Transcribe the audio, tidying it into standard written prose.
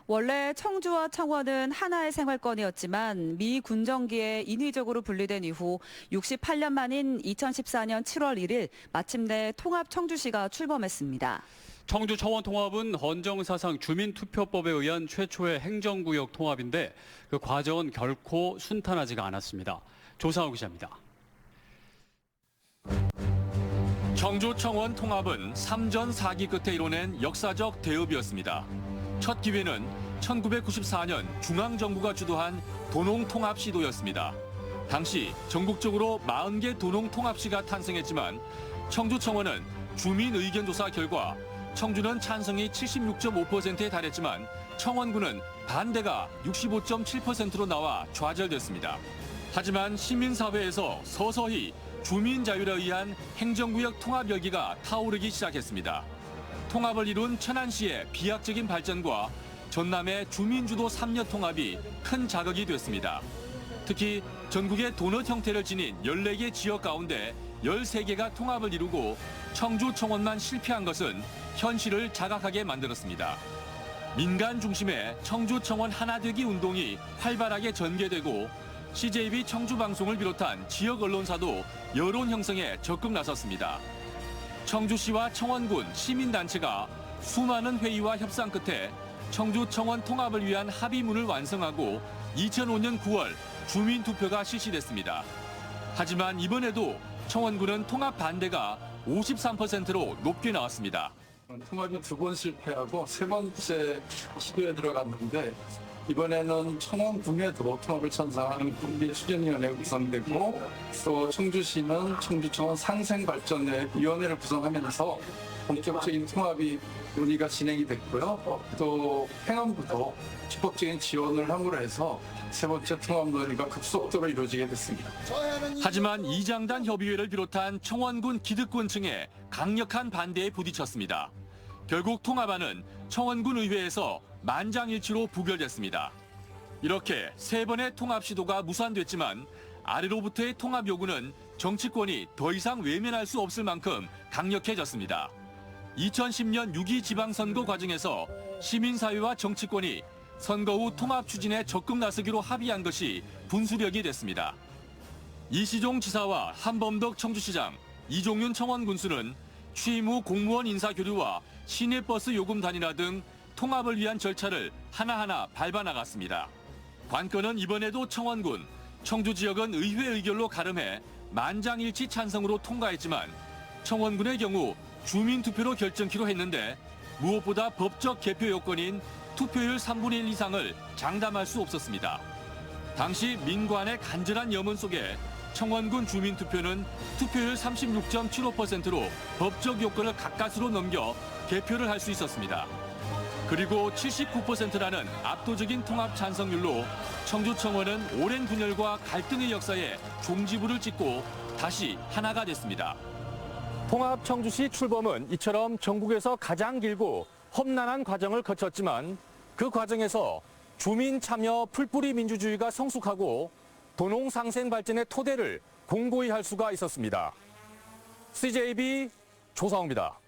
원래 청주와 청원은 하나의 생활권이었지만 미 군정기에 인위적으로 분리된 이후 68년 만인 2014년 7월 1일 마침내 통합 청주시가 출범했습니다. 청주 청원 통합은 헌정사상 주민투표법에 의한 최초의 행정구역 통합인데 그 과정은 결코 순탄하지가 않았습니다. 조상우 기자입니다. 청주 청원 통합은 3전 4기 끝에 이뤄낸 역사적 대업이었습니다. 첫 기회는 1994년 중앙정부가 주도한 도농통합 시도였습니다. 당시 전국적으로 40개 도농통합시가 탄생했지만 청주 청원은 주민 의견 조사 결과 청주는 찬성이 76.5%에 달했지만 청원군은 반대가 65.7%로 나와 좌절됐습니다. 하지만 시민사회에서 서서히 주민 자율에 의한 행정구역 통합 열기가 타오르기 시작했습니다. 통합을 이룬 천안시의 비약적인 발전과 전남의 주민주도 3려 통합이 큰 자극이 됐습니다. 특히 전국의 도넛 형태를 지닌 14개 지역 가운데 13개가 통합을 이루고 청주 청원만 실패한 것은 현실을 자각하게 만들었습니다. 민간 중심의 청주 청원 하나 되기 운동이 활발하게 전개되고 CJB 청주방송을 비롯한 지역 언론사도 여론 형성에 적극 나섰습니다. 청주시와 청원군 시민단체가 수많은 회의와 협상 끝에 청주 청원 통합을 위한 합의문을 완성하고 2005년 9월 주민투표가 실시됐습니다. 하지만 이번에도 청원군은 통합 반대가 53%로 높게 나왔습니다. 통합이 2번 실패하고 3번째 시도에 들어갔는데 이번에는 청원군에도 통합을 찬성하는 국민수련위원회가 구성됐고 또 청주시는 청주청원 상생발전위원회를 구성하면서 본격적인 통합이 논의가 진행이 됐고요. 또 행안부도 적극적인 지원을 함으로 해서 3번째 통합 논의가 급속도로 이루어지게 됐습니다. 하지만 이장단 협의회를 비롯한 청원군 기득권층의 강력한 반대에 부딪혔습니다. 결국 통합안은 청원군 의회에서 만장일치로 부결됐습니다. 이렇게 3번의 통합 시도가 무산됐지만 아래로부터의 통합 요구는 정치권이 더 이상 외면할 수 없을 만큼 강력해졌습니다. 2010년 6.2 지방선거 과정에서 시민사회와 정치권이 선거 후 통합 추진에 적극 나서기로 합의한 것이 분수령이 됐습니다. 이시종 지사와 한범덕 청주시장, 이종윤 청원군수는 취임 후 공무원 인사교류와 시내버스 요금 단일화 등 통합을 위한 절차를 하나하나 밟아나갔습니다. 관건은 이번에도 청원군, 청주 지역은 의회 의결로 가름해 만장일치 찬성으로 통과했지만 청원군의 경우 주민투표로 결정키로 했는데 무엇보다 법적 개표 요건인 투표율 3분의 1 이상을 장담할 수 없었습니다. 당시 민관의 간절한 염원 속에 청원군 주민투표는 투표율 36.75%로 법적 요건을 가까스로 넘겨 개표를 할 수 있었습니다. 그리고 79%라는 압도적인 통합 찬성률로 청주청원은 오랜 분열과 갈등의 역사에 종지부를 찍고 다시 하나가 됐습니다. 통합 청주시 출범은 이처럼 전국에서 가장 길고 험난한 과정을 거쳤지만 그 과정에서 주민 참여 풀뿌리 민주주의가 성숙하고 도농 상생 발전의 토대를 공고히 할 수가 있었습니다. CJB 조상우입니다.